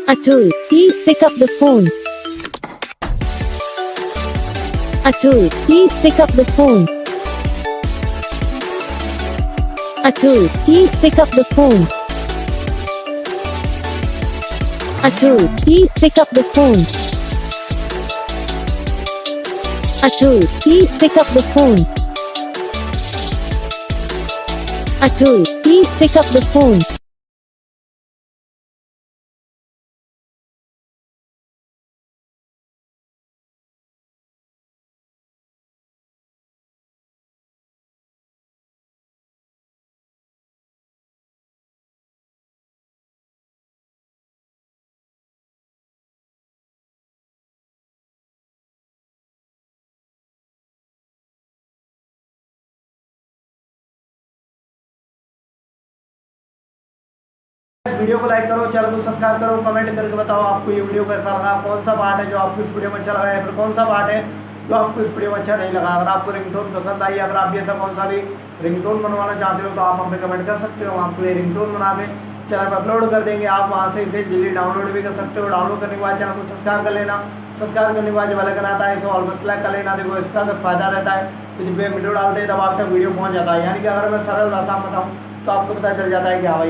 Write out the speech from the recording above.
Atul, please pick up the phone. Atul, please pick up the phone. Atul, please pick up the phone. Atul, please pick up the phone. Atul, please pick up the phone. Atul, please pick up the phone. Video को like करो, channel को subscribe करो, comment करके बताओ आपको ये video कैसा लगा, कौन सा पार्ट है जो आपको इस वीडियो में अच्छा लगा है, फिर कौन सा पार्ट है जो आपको इस वीडियो में अच्छा नहीं लगा। अगर आपको रिंगटोन पसंद आई, अगर आप ये सब कौन सा भी रिंगटोन बनवाना चाहते हो तो आप हम पे कमेंट कर सकते हो। हम आपको ये रिंगटोन बना के चैनल पर अपलोड कर देंगे। आप वहाँ से इसे जल्दी डाउनलोड भी कर सकते हो। डाउनलोड करने के बाद चैनल को सब्सक्राइब कर लेना। सब्सक्राइब करने के बाद जब आइकन आता है इसे ऑल पर सेलेक्ट कर लेना। देखो इसका अगर फायदा रहता है तो जब वीडियो डालते हैं तब आपका वीडियो पहुँच जाता है। यानी कि अगर मैं सरल भाषा में बताऊँ तो आपको पता चल जाता है कि हाँ भाई